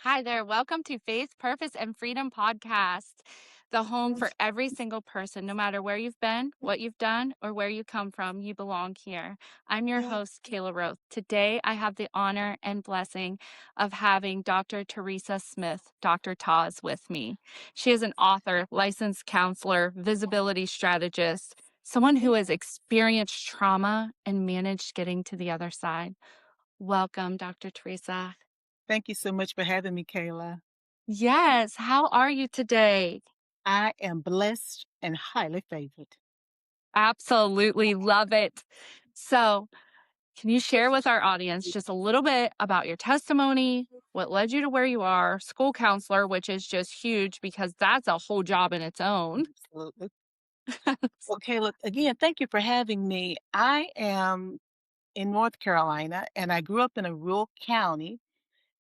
Hi there. Welcome to Faith, Purpose, and Freedom podcast, the home for every single person, no matter where you've been, what you've done, or where you come from, you belong here. I'm your host, Kayla Roth. Today, I have the honor and blessing of having Dr. Teresa Smith, Dr. Taz, with me. She is an author, licensed counselor, visibility strategist, someone who has experienced trauma and managed getting to the other side. Welcome, Dr. Teresa. Thank you so much for having me, Kayla. Yes. How are you today? I am blessed and highly favored. Absolutely love it. So, can you share with our audience just a little bit about your testimony, what led you to where you are, school counselor, which is just huge because that's a whole job in its own. Absolutely. Well, Kayla, again, thank you for having me. I am in North Carolina and I grew up in a rural county,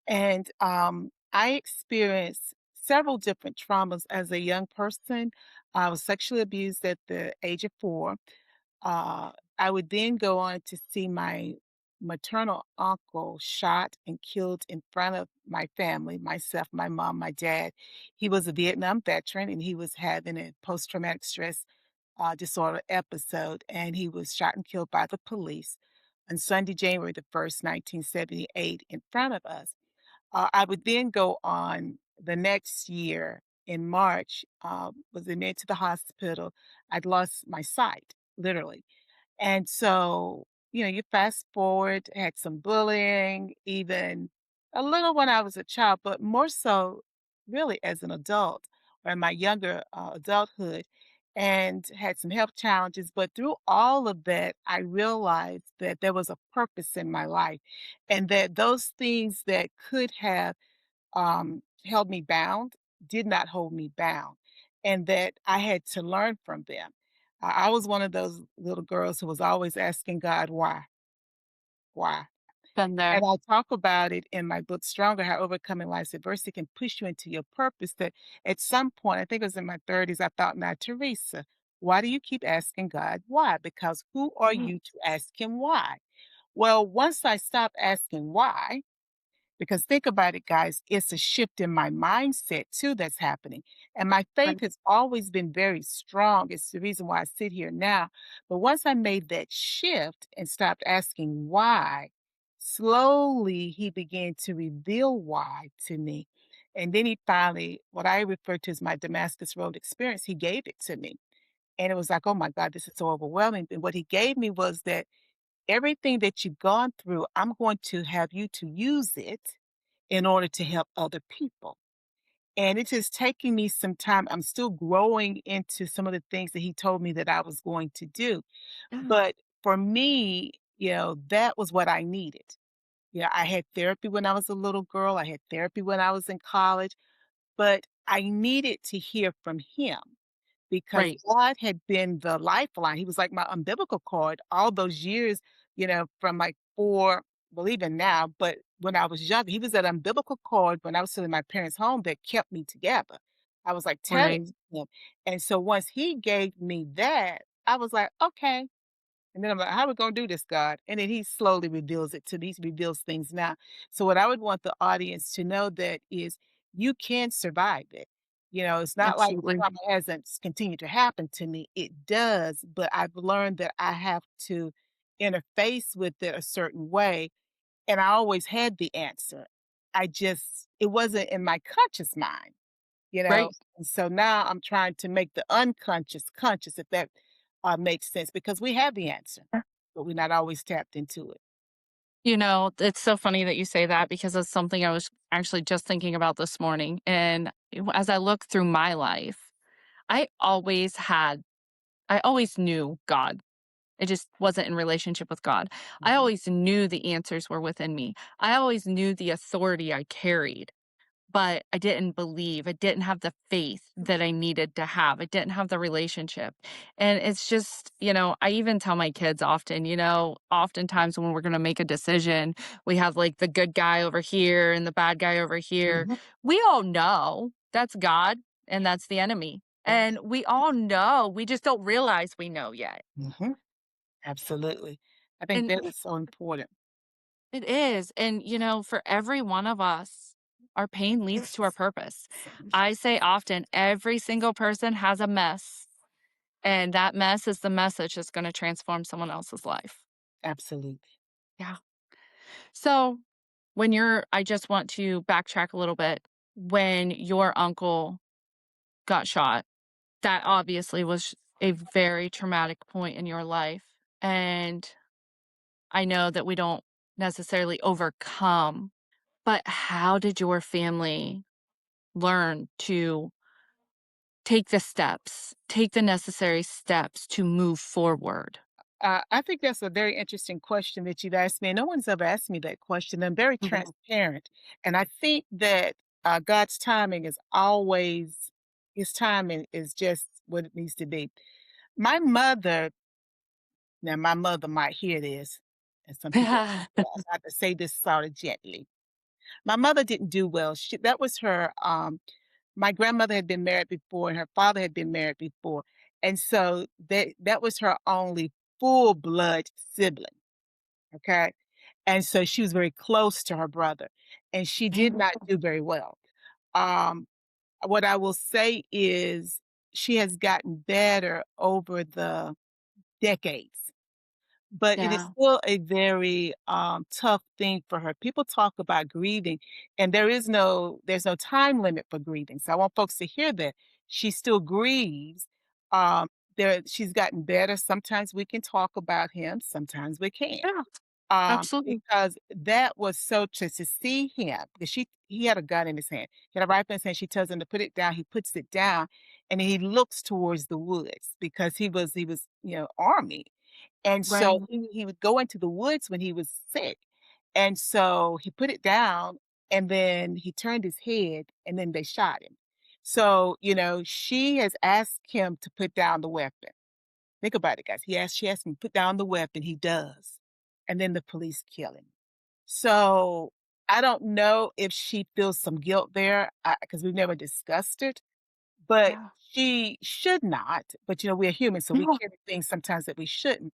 and I experienced several different traumas as a young person. I was sexually abused at the age of 4. I would then go on to see my maternal uncle shot and killed in front of my family, myself, my mom, my dad. He was a Vietnam veteran and he was having a post traumatic stress disorder episode, and he was shot and killed by the police on Sunday, January the 1st, 1978, in front of us. I would then go on the next year in March, was admitted to the hospital. I'd lost my sight, literally. And so, you fast forward, had some bullying, even a little when I was a child, but more so really as an adult or in my younger adulthood, and had some health challenges. But through all of that, I realized that there was a purpose in my life and that those things that could have held me bound did not hold me bound, and that I had to learn from them. I was one of those little girls who was always asking God, why? Why? Been there. And I talk about it in my book, Stronger, how overcoming life's adversity can push you into your purpose. That at some point, I think it was in my 30s, I thought, now, Teresa, why do you keep asking God why? Because who are Mm, you to ask him why? Well, once I stopped asking why, because think about it, guys, it's a shift in my mindset too that's happening. And my faith right. has always been very strong. It's the reason why I sit here now. But once I made that shift and stopped asking why, slowly he began to reveal why to me. And then he finally, what I refer to as my Damascus Road experience, he gave it to me. And it was like, oh my God, this is so overwhelming. And what he gave me was that everything that you've gone through, I'm going to have you to use it in order to help other people. And it's just taking me some time. I'm still growing into some of the things that he told me that I was going to do. Yeah. But for me, that was what I needed. Yeah, I had therapy when I was a little girl. I had therapy when I was in college, but I needed to hear from him because Right. God had been the lifeline. He was like my umbilical cord all those years, from like 4, well, even now, but when I was younger, he was that umbilical cord when I was still in my parents' home that kept me together. I was like Right. tethered to him. And so once he gave me that, I was like, okay, and then I'm like, "How are we gonna do this, God?" And then he slowly reveals it to me. He reveals things now. So what I would want the audience to know that is you can survive it. It's not like Absolutely. trauma hasn't continued to happen to me. It does, but I've learned that I have to interface with it a certain way. And I always had the answer. It wasn't in my conscious mind you know? Right. And so now I'm trying to make the unconscious conscious, if that makes sense, because we have the answer, but we're not always tapped into it. It's so funny that you say that because it's something I was actually just thinking about this morning. And as I look through my life, I always had, I always knew God. It just wasn't in relationship with God. I Mhm, always knew the answers were within me. I always knew the authority I carried, but I didn't believe. I didn't have the faith that I needed to have. I didn't have the relationship. And it's just, I even tell my kids often, oftentimes when we're going to make a decision, we have like the good guy over here and the bad guy over here. mhm, We all know that's God and that's the enemy. yes, And we all know, we just don't realize we know yet. mhm, absolutely. I think And that is so important. it is. And, for every one of us, our pain leads to our purpose. Some I say often, every single person has a mess, and that mess is the message that's gonna transform someone else's life. absolutely. Yeah. So, I just want to backtrack a little bit. When your uncle got shot, that obviously was a very traumatic point in your life, and I know that we don't necessarily overcome, but how did your family learn to take the necessary steps to move forward? I think that's a very interesting question that you've asked me. No one's ever asked me that question. I'm very Mhm. transparent. And I think that God's timing is always, his timing is just what it needs to be. My mother, now my mother might hear this, and some people, I have to say this sort of gently. My mother didn't do well. That was her, my grandmother had been married before and her father had been married before. And so that was her only full blood sibling. Okay. And so she was very close to her brother and she did Man, not do very well. Um, what I will say is she has gotten better over the decades, but it is yeah, still a very tough thing for her. People talk about grieving, and there's no time limit for grieving. So I want folks to hear that she still grieves. Um, she's gotten better. Sometimes we can talk about him, sometimes we can't. yeah, absolutely. Because that was so to see him, because he had a gun in his hand. He had a rifle in his hand. She tells him to put it down. He puts it down, and he looks towards the woods because he was army, and so Right. he would go into the woods when he was sick, and so he put it down, and then he turned his head, and then they shot him. So she has asked him to put down the weapon. Think about it, guys. She asked him to put down the weapon. He does. And then the police kill him. So I don't know if she feels some guilt there because we've never discussed it, but Yeah. she should not. But we're human, so we Yeah. carry things sometimes that we shouldn't.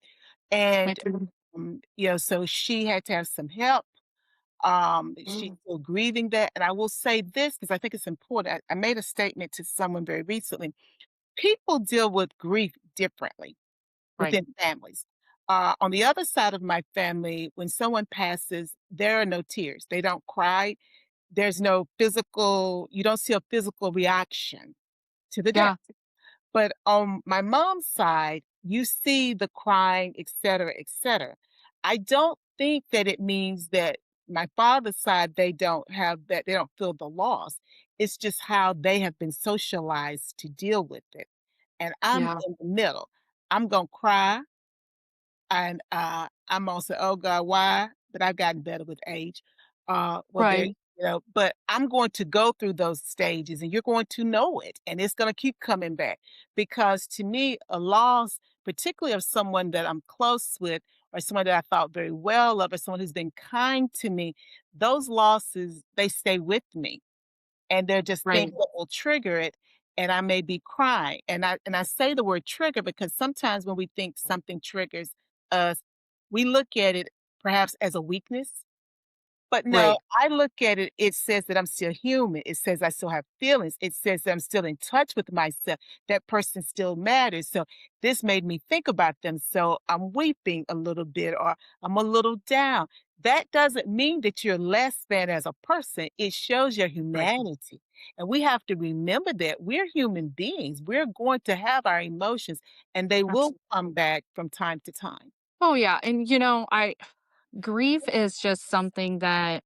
Me And too. so she had to have some help. She's Mm. still grieving that. And I will say this because I think it's important. I made a statement to someone very recently. People deal with grief differently Right. within families. On the other side of my family, when someone passes, there are no tears. They don't cry. There's no physical, you don't see a physical reaction to the death. Yeah. But on my mom's side, you see the crying, et cetera, et cetera. I don't think that it means that my father's side, they don't have that, they don't feel the loss. It's just how they have been socialized to deal with it. And I'm Yeah. in the middle. I'm going to cry. And, I'm also, "Oh god, why?" But I've gotten better with age. Well, there Right. but I'm going to go through those stages, and you're going to know it, and it's gonna keep coming back. Because to me, a loss, particularly of someone that I'm close with, or someone that I thought very well of, or someone who's been kind to me, those losses, they stay with me and they're just things Right. that will trigger it, and I may be crying, and I say the word trigger because sometimes when we think something triggers us, we look at it perhaps as a weakness, but no, Right. I look at it, it says that I'm still human. It says I still have feelings. It says that I'm still in touch with myself. That person still matters. So this made me think about them. So I'm weeping a little bit or I'm a little down. That doesn't mean that you're less than as a person. It shows your Right. humanity. And we have to remember that we're human beings. We're going to have our emotions and they will Absolutely. come back from time to time. Oh, yeah, and, I grief is just something that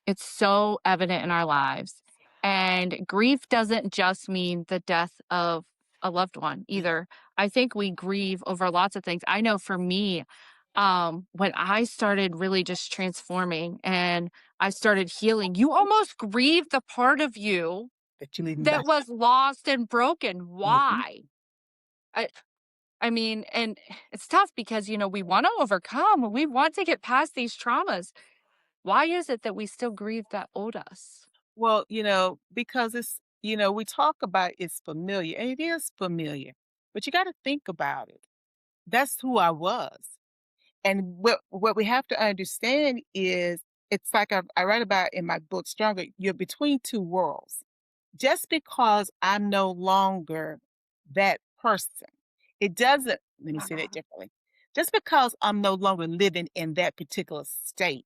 it's so evident in our lives, and grief doesn't just mean the death of a loved one either. I think we grieve over lots of things. I know for me, when I started really just transforming and I started healing, you almost grieve the part of you That you leave me that back. was lost and broken. Mhm. Why? I I mean, and it's tough because, we want to overcome, we want to get past these traumas. Why is it that we still grieve that old us? Well, because we talk about it's familiar, and it is familiar, but you got to think about it. That's who I was. And what we have to understand is it's like I write about in my book, Stronger, you're between two worlds. Just because I'm no longer that person, it doesn't, let me say that differently. Just because I'm no longer living in that particular state,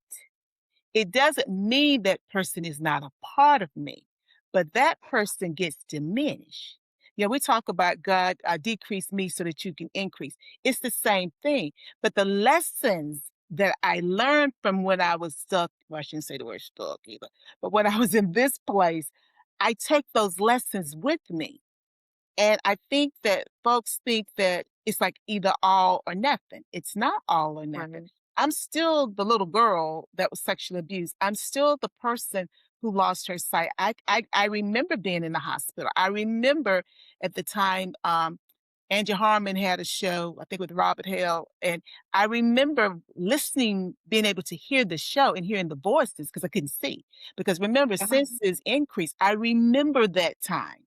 it doesn't mean that person is not a part of me, but that person gets diminished. We talk about God, decrease me so that you can increase. It's the same thing. But the lessons that I learned from when I was stuck, well, I shouldn't say the word stuck either, but when I was in this place, I take those lessons with me. And I think that folks think that it's like either all or nothing. It's not all or nothing. Right. I'm still the little girl that was sexually abused. I'm still the person who lost her sight. I remember being in the hospital. I remember at the time Angie Harmon had a show, I think with Robert Hale, and I remember listening, being able to hear the show and hearing the voices because I couldn't see. Because remember, Yeah. senses increased. I remember that time.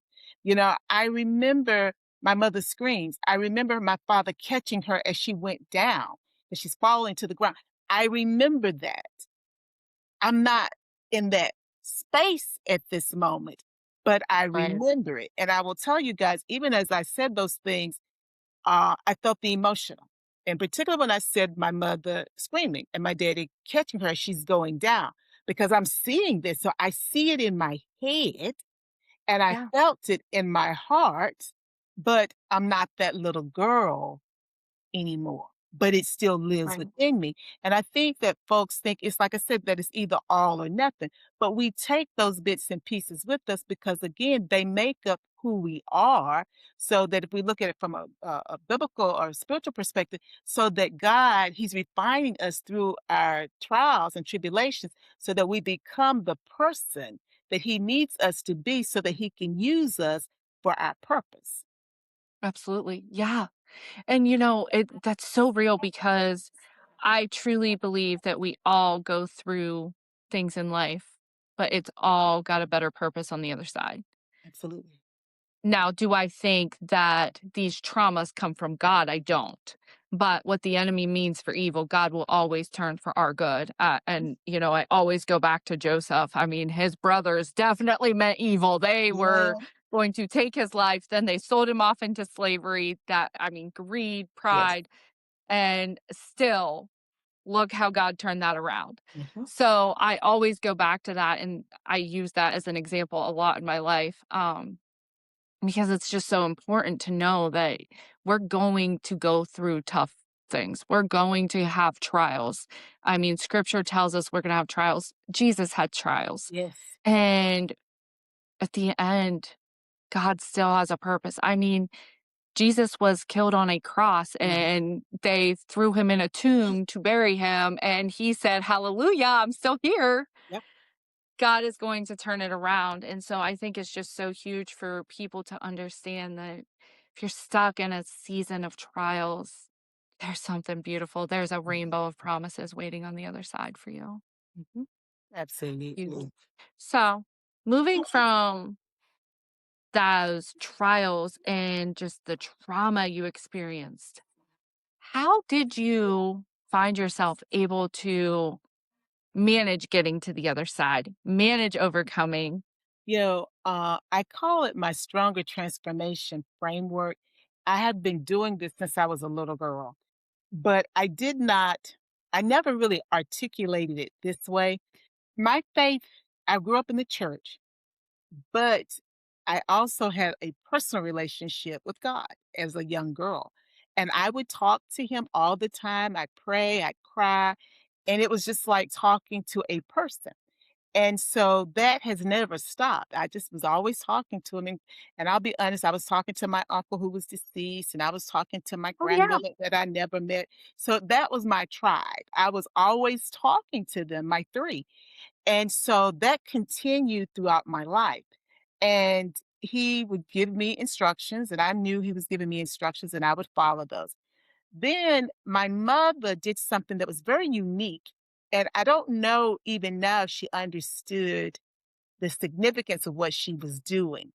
I remember my mother's screams. I remember my father catching her as she went down, as she's falling to the ground. I remember that. I'm not in that space at this moment, but I Right. remember it. And I will tell you guys, even as I said those things, I felt the emotional. In particular, when I said my mother screaming and my daddy catching her as she's going down, because I'm seeing this. So I see it in my head and I Yeah. felt it in my heart, but I'm not that little girl anymore, but it still lives Right. within me. And I think that folks think it's like I said, that it's either all or nothing. But we take those bits and pieces with us because, again, they make up who we are. So that if we look at it from a biblical or spiritual perspective, so that God, He's refining us through our trials and tribulations so that we become the person that He needs us to be so that He can use us for our purpose. Absolutely. Yeah. And that's so real because I truly believe that we all go through things in life, but it's all got a better purpose on the other side. Absolutely. Now, do I think that these traumas come from God? I don't. But what the enemy means for evil, God will always turn for our good. I always go back to Joseph. I mean, his brothers definitely meant evil. They were Yeah. going to take his life. Then they sold him off into slavery. I mean, greed, Yes. pride, and still look how God turned that around. Mhm. So I always go back to that. And I use that as an example a lot in my life. Because it's just so important to know that we're going to go through tough things. We're going to have trials. I mean, scripture tells us we're going to have trials. Jesus had trials. Yes. And at the end, God still has a purpose. I mean, Jesus was killed on a cross Yeah. and they threw him in a tomb to bury him. And he said, Hallelujah, I'm still here. Yep. God is going to turn it around. And so I think it's just so huge for people to understand that if you're stuck in a season of trials, there's something beautiful. There's a rainbow of promises waiting on the other side for you. Mhm. You. Absolutely. So, moving from those trials and just the trauma you experienced, how did you find yourself able to manage getting to the other side, manage overcoming? I call it my stronger transformation framework. I have been doing this since I was a little girl, but I never really articulated it this way. My faith, I grew up in the church, but I also had a personal relationship with God as a young girl. And I would talk to him all the time. I'd pray, I'd cry, and it was just like talking to a person. And so that has never stopped. I just was always talking to him. And I'll be honest, I was talking to my uncle who was deceased, and I was talking to my Oh, yeah. grandmother that I never met. So that was my tribe. I was always talking to them, my three. And so that continued throughout my life. And he would give me instructions, and I knew he was giving me instructions, and I would follow those. Then my mother did something that was very unique. And I don't know even now if she understood the significance of what she was doing.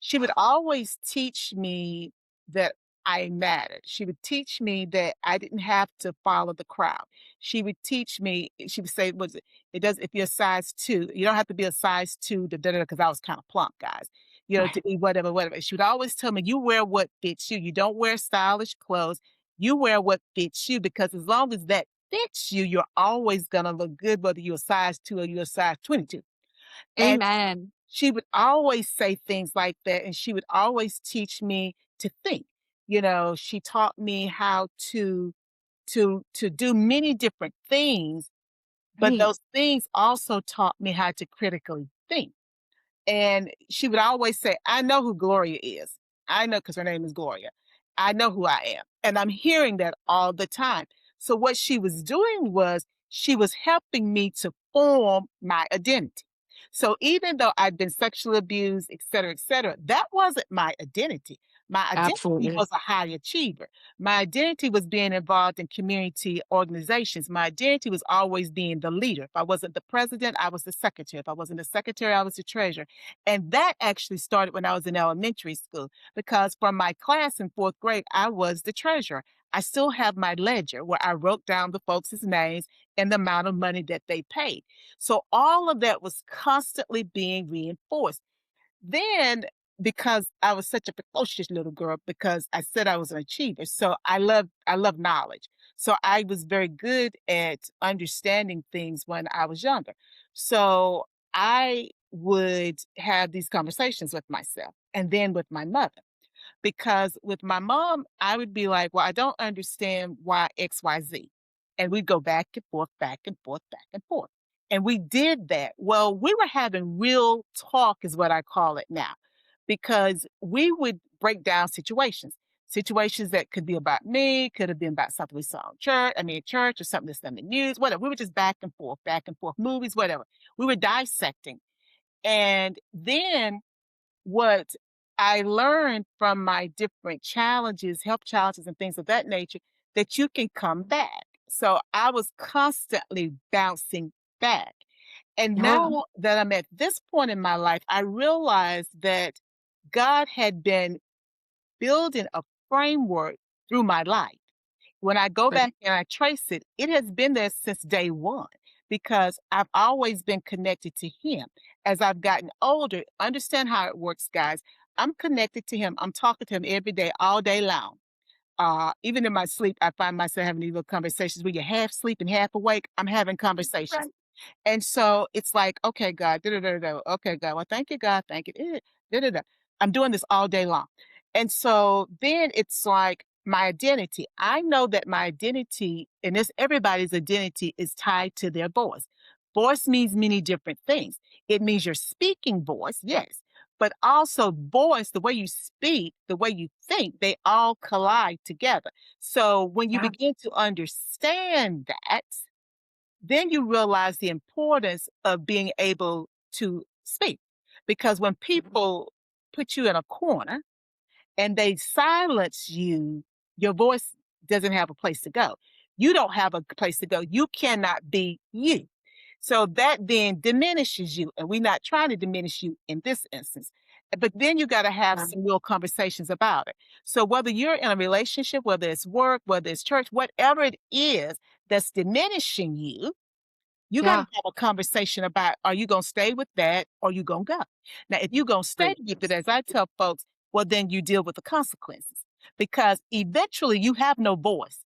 She would always teach me that I mattered. She would teach me that I didn't have to follow the crowd. She would teach me, she would say, was it, it does if you're a size two, you don't have to be a size two to because I was kind of plump, guys. To Right. be whatever, whatever. She would always tell me, you wear what fits you. You don't wear stylish clothes. You wear what fits you because as long as that fits you, you're always gonna look good, whether you're a size two or you're a size 22. And Amen. she would always say things like that, and she would always teach me to think. She taught me how to do many different things, but Right. those things also taught me how to critically think. And she would always say, I know who Gloria is. I know because her name is Gloria. I know who I am. And I'm hearing that all the time. So what she was doing was she was helping me to form my identity. So even though I'd been sexually abused, et cetera, that wasn't my identity. My identity Absolutely. was a high achiever. My identity was being involved in community organizations. My identity was always being the leader. If I wasn't the president, I was the secretary. If I wasn't the secretary, I was the treasurer. And that actually started when I was in elementary school because from my class in fourth grade, I was the treasurer. I still have my ledger where I wrote down the folks' names and the amount of money that they paid. So all of that was constantly being reinforced. Then, because I was such a precocious little girl, because I said I was an achiever, so I love knowledge. So I was very good at understanding things when I was younger. So I would have these conversations with myself and then with my mother. Because with my mom, I would be like, "Well, I don't understand why XYZ." And we'd go back and forth, back and forth, back and forth. And we did that. Well, we were having real talk, is what I call it now, because we would break down situations that could be about me, could have been about something we saw in church, church or something that's done in the news, whatever. We were just back and forth, movies, whatever. We were dissecting. And then what I learned from my different challenges, health challenges and things of that nature, that you can come back. So I was constantly bouncing back. And Yeah. now that I'm at this point in my life, I realized that God had been building a framework through my life. When I go back Right. and I trace it, it has been there since day one because I've always been connected to him. As I've gotten older, understand how it works, guys. I'm connected to him. I'm talking to him every day, all day long. Even in my sleep, I find myself having these little conversations where you're half asleep and half awake. I'm having conversations. Right. And so it's like, okay, God, da, da, da, da, okay, God, well, thank you, God, thank you. Da, da, da. I'm doing this all day long. And so then it's like my identity. I know that my identity, and this everybody's identity is tied to their voice. Voice means many different things. It means your speaking voice, yes, but also voice, the way you speak, the way you think, they all collide together. So when you Yeah. begin to understand that, then you realize the importance of being able to speak. Because when people put you in a corner and they silence you, your voice doesn't have a place to go. You don't have a place to go. You cannot be you. So that then diminishes you. And we're not trying to diminish you in this instance. But then you got to have Yeah. some real conversations about it. So whether you're in a relationship, whether it's work, whether it's church, whatever it is that's diminishing you, you gotta Yeah. have a conversation about, are you gonna stay with that or you gonna go? Now, if you gonna stay Right. with it, as I tell folks, well, then you deal with the consequences because eventually you have no voice.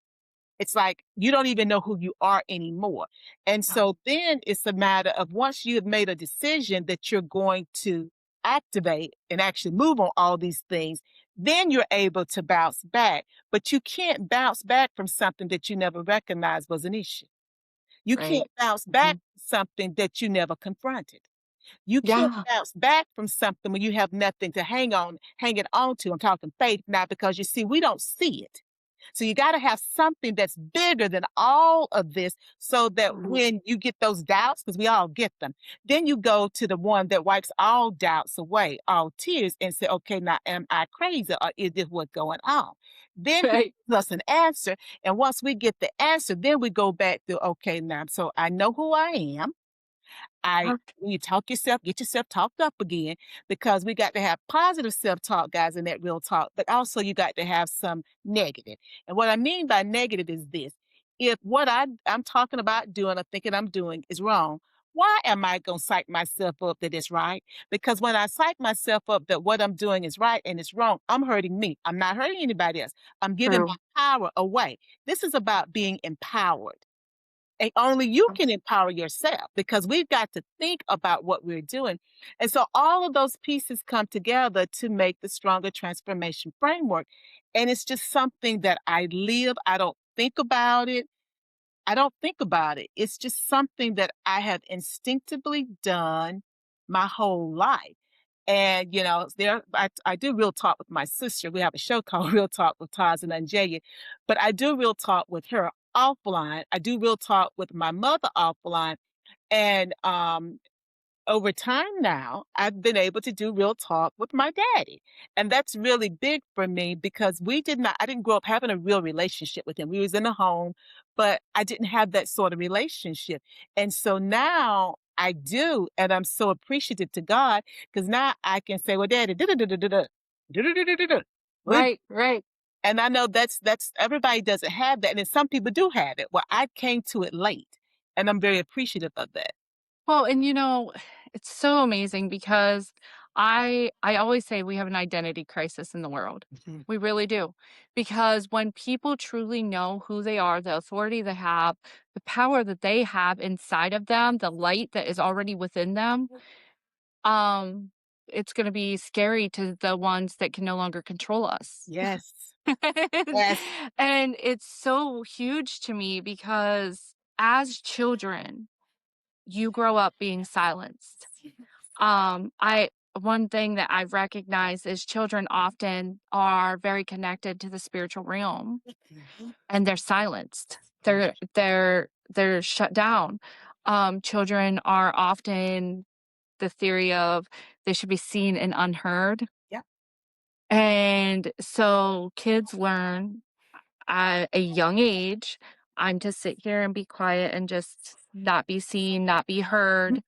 It's like you don't even know who you are anymore. And Yeah. so then it's a matter of once you have made a decision that you're going to activate and actually move on all these things, then you're able to bounce back. But you can't bounce back from something that you never recognized was an issue. You Right. can't bounce back Mhm. from something that you never confronted. You can't Yeah. bounce back from something when you have nothing to hang it on to. I'm talking faith now because you see, we don't see it. So you got to have something that's bigger than all of this so that Mhm. when you get those doubts, because we all get them, then you go to the one that wipes all doubts away, all tears, and say, okay, now am I crazy or is this what's going on? Then he Right. gives us an answer. And once we get the answer, then we go back to, okay, now, so I know who I am. when you talk yourself, get yourself talked up again because we got to have positive self-talk, guys, in that real talk, but also you got to have some negative. And what I mean by negative is this. If what I'm talking about doing or thinking I'm doing is wrong, why am I going to psych myself up that it's right? Because when I psych myself up that what I'm doing is right and it's wrong, I'm hurting me. I'm not hurting anybody else. I'm giving True. my power away. This is about being empowered. And only you can empower yourself because we've got to think about what we're doing. And so all of those pieces come together to make the stronger transformation framework. And it's just something that I live. I don't think about it. I don't think about it. It's just something that I have instinctively done my whole life. And, I do real talk with my sister. We have a show called Real Talk with Taz and Anjaya, but I do real talk with her offline. I do real talk with my mother offline. And over time now, I've been able to do real talk with my daddy. And that's really big for me because I didn't grow up having a real relationship with him. We was in a home, but I didn't have that sort of relationship. And so now I do, and I'm so appreciative to God because now I can say, well, daddy, da-da-da-da-da-da, da-da-da-da-da-da. Well, Right, right. and I know that's everybody doesn't have that. And then some people do have it. Well, I came to it late, and I'm very appreciative of that. Well, and it's so amazing because I always say we have an identity crisis in the world. Mhm. We really do. Because when people truly know who they are, the authority they have, the power that they have inside of them, the light that is already within them, um, it's gonna be scary to the ones that can no longer control us. Yes. And Yes. and it's so huge to me because as children, you grow up being silenced. I One thing that I've recognized is children often are very connected to the spiritual realm Mhm. and they're silenced. They're shut down. Children are often the theory of they should be seen and unheard. Yep. And so kids learn at a young age, I'm to sit here and be quiet and just not be seen, not be Mhm. heard.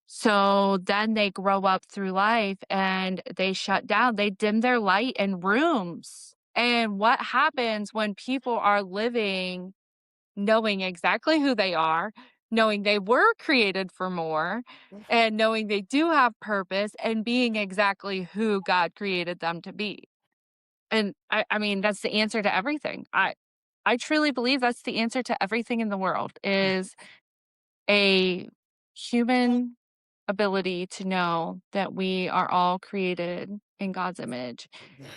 So then they grow up through life and they shut down. They dim their light in rooms. And what happens when people are living knowing exactly who they are, knowing they were created for more, and knowing they do have purpose and being exactly who God created them to be. And I mean, that's the answer to everything. I truly believe that's the answer to everything in the world is a human ability to know that we are all created in God's image.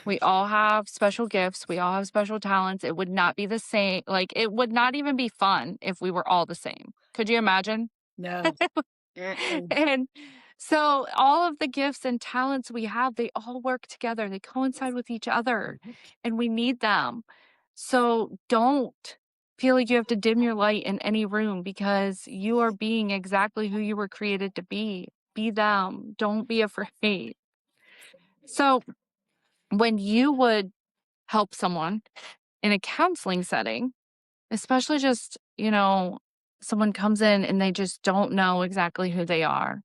We all have special gifts, we all have special talents. It would not be the same, like, it would not even be fun if we were all the same. Could you imagine? No. Mm-mm. And so all of the gifts and talents we have, they all work together. They coincide with each other and we need them. So don't feel like you have to dim your light in any room because you are being exactly who you were created to be. Be them. Don't be afraid. So when you would help someone in a counseling setting, especially just, someone comes in and they just don't know exactly who they are.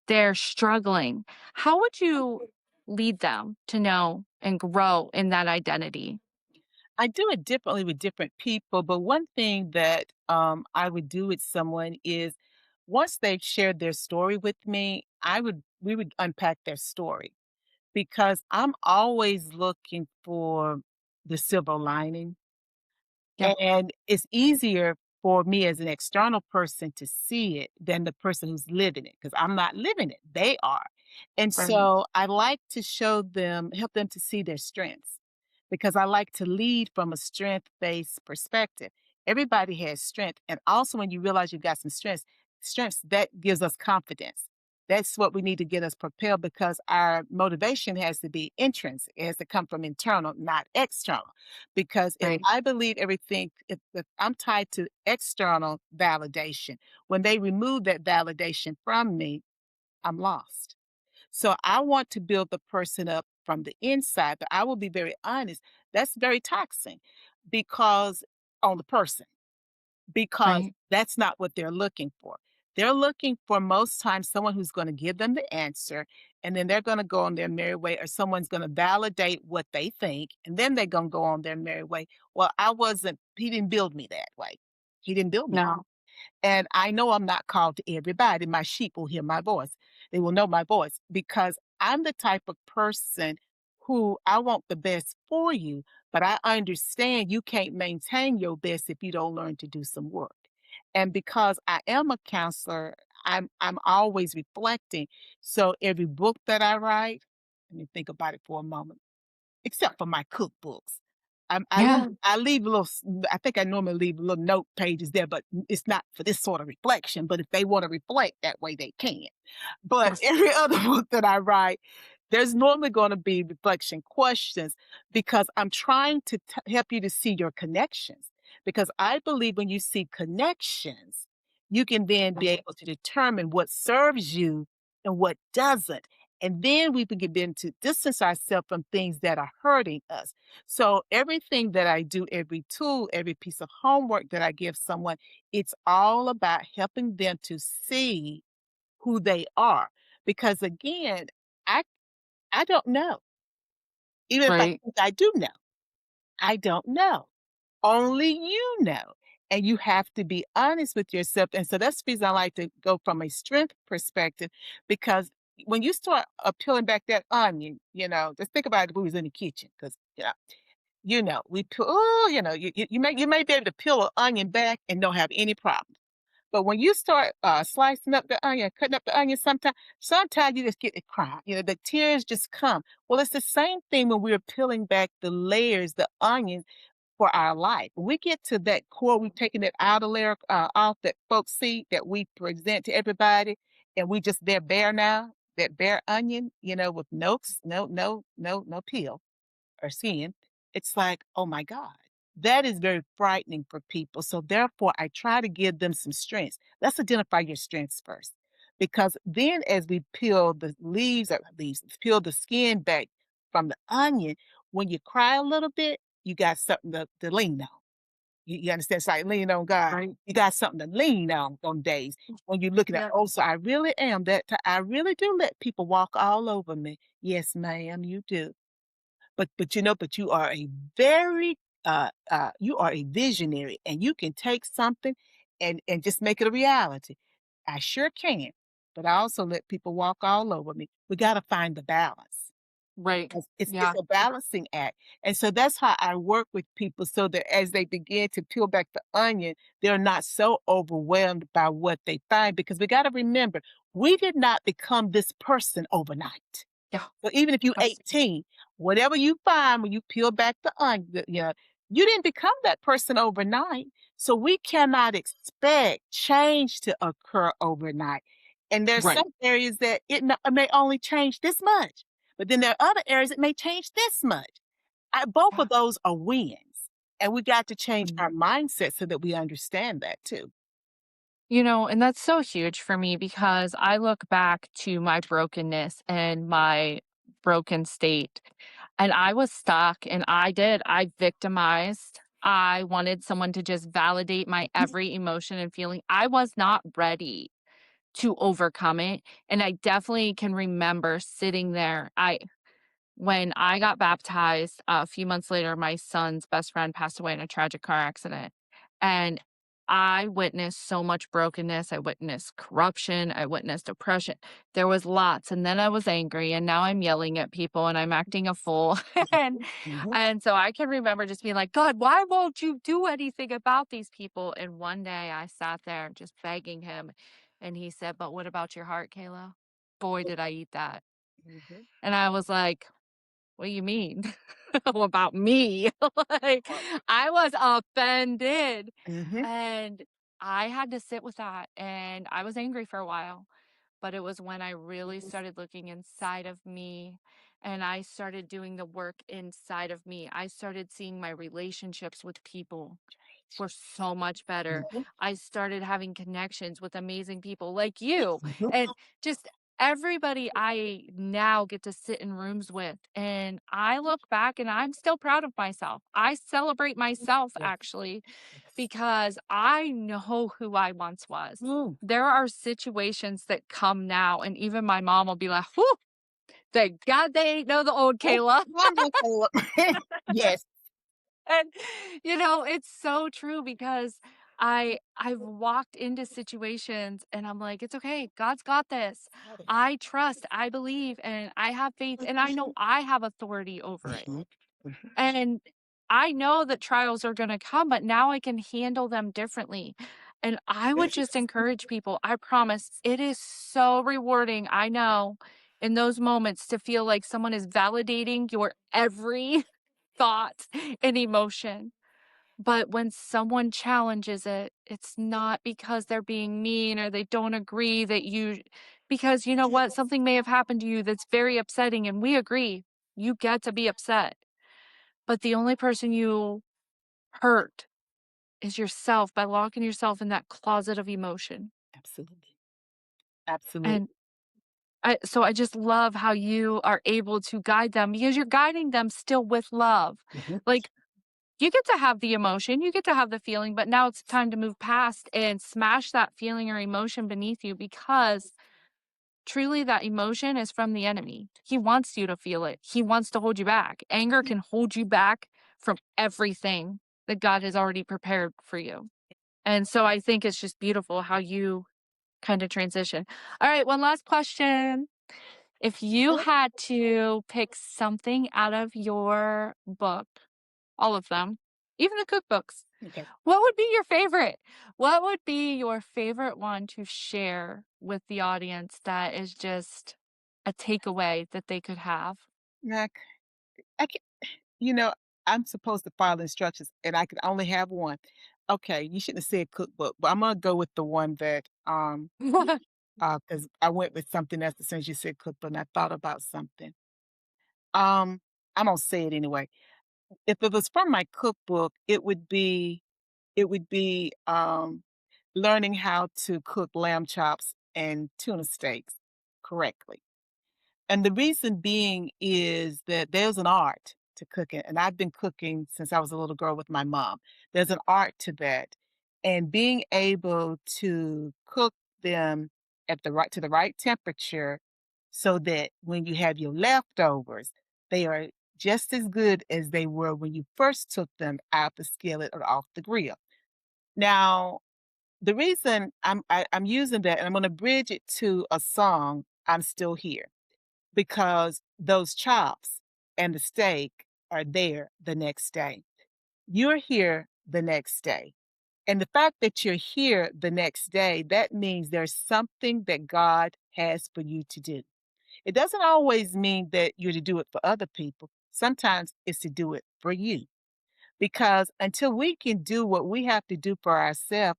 They're struggling. How would you lead them to know and grow in that identity? I do it differently with different people, but one thing that I would do with someone is once they've shared their story with me, we would unpack their story because I'm always looking for the silver lining. Yeah, And it's easier for me as an external person to see it than the person who's living it because I'm not living it. They are. And right, so I like to help them to see their strengths because I like to lead from a strength based perspective. Everybody has strength. And also, when you realize you've got some strengths that gives us confidence. That's what we need to get us propelled because our motivation has to be intrinsic. It has to come from internal, not external. Because if right. I believe everything, if I'm tied to external validation, when they remove that validation from me, I'm lost. So I want to build the person up from the inside, but I will be very honest, that's very taxing because on the person, because Right. that's not what they're looking for. They're looking for most times someone who's gonna give them the answer, and then they're gonna go on their merry way, or someone's gonna validate what they think, and then they're gonna go on their merry way. Well, he didn't build me that way. He didn't build me. No. And I know I'm not called to everybody. My sheep will hear my voice. They will know my voice because I'm the type of person who I want the best for you, but I understand you can't maintain your best if you don't learn to do some work. And because I am a counselor, I'm always reflecting. So every book that I write, let me think about it for a moment, except for my cookbooks. Yeah. I leave I think I normally leave little note pages there, but it's not for this sort of reflection, but if they wanna reflect that way, they can. But Yes. every other book that I write, there's normally gonna be reflection questions because I'm trying to help you to see your connections, because I believe when you see connections, you can then be able to determine what serves you and what doesn't, and then we can begin to distance ourselves from things that are hurting us. So everything that I do, every tool, every piece of homework that I give someone, it's all about helping them to see who they are. Because again, I I don't know. Even if I Right. think I do know, I don't know. Only you know. And you have to be honest with yourself. And so that's the reason I like to go from a strength perspective, because when you start peeling back that onion, just think about it who's in the kitchen. Because we peel, oh, you may be able to peel an onion back and don't have any problem. But when you start slicing up the onion, cutting up the onion, sometimes you just get to cry. The tears just come. Well, it's the same thing when we're peeling back the layers, the onions for our life. When we get to that core, we've taken that outer layer off that folks see that we present to everybody, and they're bare now, that bare onion, with no peel or seeing, it's like, "Oh my god." That is very frightening for people, so therefore, I try to give them some strengths. Let's identify your strengths first, because then as we peel the peel the skin back from the onion, when you cry a little bit, you got something to lean on. You understand? It's like leaning on God. Right. You got something to lean on days when you're looking at, Yeah. "Oh, so I really am I really do let people walk all over me." "Yes, ma'am, you do." But you are a very you are a visionary, and you can take something and just make it a reality. I sure can, but I also let people walk all over me. We got to find the balance. Right. It's Yeah. a balancing act, and so that's how I work with people so that as they begin to peel back the onion, they're not so overwhelmed by what they find, because we got to remember we did not become this person overnight. Yeah. So even if you Absolutely. 18, whatever you find when you peel back the onion, you didn't become that person overnight. So we cannot expect change to occur overnight. And there's Right. some areas that it may only change this much, but then there are other areas it may change this much. Both Yeah. of those are wins. And we got to change Mm. our mindset so that we understand that too. And that's so huge for me because I look back to my brokenness and my broken state, and I was stuck and I victimized. I wanted someone to just validate my every emotion and feeling. I was not ready to overcome it. And I definitely can remember sitting there. When I got baptized, a few months later, my son's best friend passed away in a tragic car accident, and I witnessed so much brokenness, I witnessed corruption, I witnessed oppression. There was lots, and then I was angry, and now I'm yelling at people, and I'm acting a fool, and Mhm, mhm, and so I can remember just being like, "God, why won't you do anything about these people?" And one day I sat there just begging him, and he said, "But what about your heart, Kayla?" Boy, did I eat that. mhm. And I was like, what do you mean? About me? Like, I was offended, Mhm, and I had to sit with that, and I was angry for a while, but it was when I really mhm. started looking inside of me, and I started doing the work inside of me. I started seeing my relationships with people were so much better. Mhm, I started having connections with amazing people like you, mhm. and just everybody I now get to sit in rooms with, and I look back and I'm still proud of myself. I celebrate myself Yes, actually yes. because I know who I once was. Mm. There are situations that come now, and even my mom will be like, "Whew, thank God they ain't know the old Oh, Kayla." come on, Caleb. Yes. And, it's so true because I've walked into situations and I'm like, "It's okay. God's got this. Got it. I trust, I believe, and I have faith, and I know I have authority over it." Mhm, mhm. And I know that trials are gonna come, but now I can handle them differently. And I would just encourage people, I promise, it is so rewarding, I know, in those moments to feel like someone is validating your every thought and emotion. But when someone challenges it, it's not because they're being mean or they don't agree that because you know what? Something may have happened to you that's very upsetting, and we agree. You get to be upset. But the only person you hurt is yourself by locking yourself in that closet of emotion. Absolutely. Absolutely. And I just love how you are able to guide them because you're guiding them still with love. Mhm. Like, you get to have the emotion, you get to have the feeling, but now it's time to move past and smash that feeling or emotion beneath you because truly that emotion is from the enemy. He wants you to feel it. He wants to hold you back. Anger can hold you back from everything that God has already prepared for you. And so I think it's just beautiful how you kind of transition. All right, one last question. If you had to pick something out of your book, all of them, even the cookbooks, Okay. what would be your favorite? What would be your favorite one to share with the audience that is just a takeaway that they could have? Now, I can you know, I'm supposed to follow instructions, and I can only have one. Okay, you shouldn't have said cookbook, but I'm gonna go with the one that, because I went with something else as soon as you said cookbook, and I thought about something. Um, I'm gonna say it anyway. If it was from my cookbook, it would be learning how to cook lamb chops and tuna steaks correctly. And the reason being is that there's an art to cooking, and I've been cooking since I was a little girl with my mom. There's an art to that, and being able to cook them at the right temperature so that when you have your leftovers, they are just as good as they were when you first took them out the skillet or off the grill. Now, the reason I'm using that, and I'm gonna bridge it to a song, "I'm Still Here," because those chops and the steak are there the next day. You're here the next day. And the fact that you're here the next day, that means there's something that God has for you to do. It doesn't always mean that you're to do it for other people. Sometimes it's to do it for you. Because until we can do what we have to do for ourselves,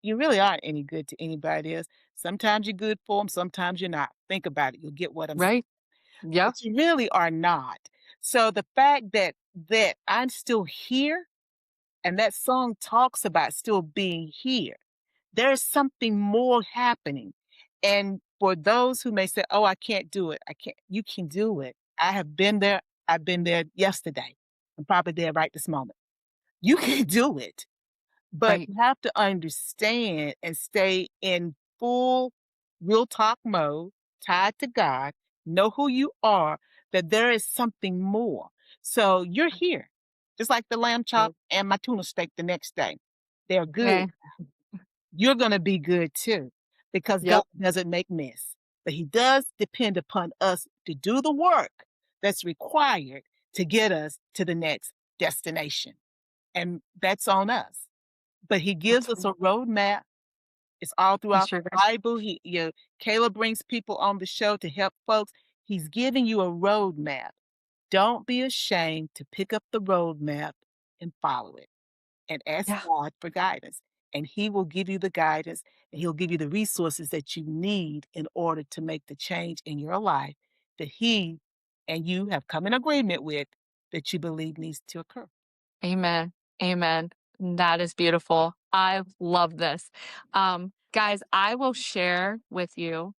you really aren't any good to anybody else. Sometimes you're good for them, sometimes you're not. Think about it. You'll get what I'm saying. Right? Yeah. But you really are not. So the fact that I'm still here and that song talks about still being here, there's something more happening. And for those who may say, "Oh, I can't do it." I can't. You can do it. I have been there. I've been there yesterday. I'm probably there right this moment. You can do it. But Right. you have to understand and stay in full real talk mode, tied to God, know who you are, that there is something more. So you're here, just like the lamb chop and my tuna steak the next day. They're good. Okay. You're going to be good too, because God Yep. doesn't make mess. But He does depend upon us to do the work that's required to get us to the next destination. And that's on us. But he gives That's us a roadmap. It's all he throughout sure the does. Bible. Caleb brings people on the show to help folks. He's giving you a roadmap. Don't be ashamed to pick up the roadmap and follow it and ask Yeah. God for guidance. And he will give you the guidance and he'll give you the resources that you need in order to make the change in your life that he and you have come in agreement with that you believe needs to occur. Amen. Amen. That is beautiful. I love this. Guys, I will share with you.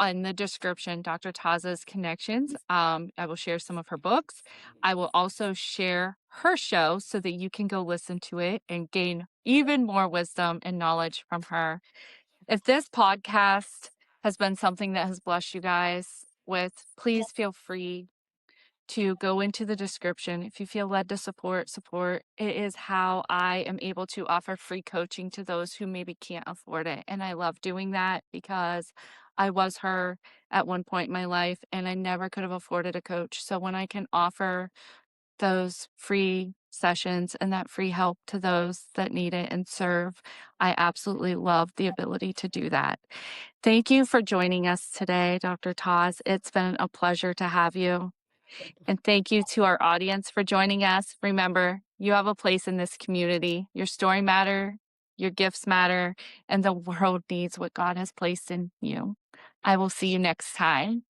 in the description Dr. Taz's connections. I will share some of her books. I will also share her show so that you can go listen to it and gain even more wisdom and knowledge from her. If this podcast has been something that has blessed you guys with, please feel free to go into the description. If you feel led to support. It is how I am able to offer free coaching to those who maybe can't afford it. And I love doing that because I was her at one point in my life and I never could have afforded a coach. So when I can offer those free sessions and that free help to those that need it and serve, I absolutely love the ability to do that. Thank you for joining us today, Dr. Taz. It's been a pleasure to have you. And thank you to our audience for joining us. Remember, you have a place in this community. Your story matters, your gifts matter, and the world needs what God has placed in you. I will see you next time.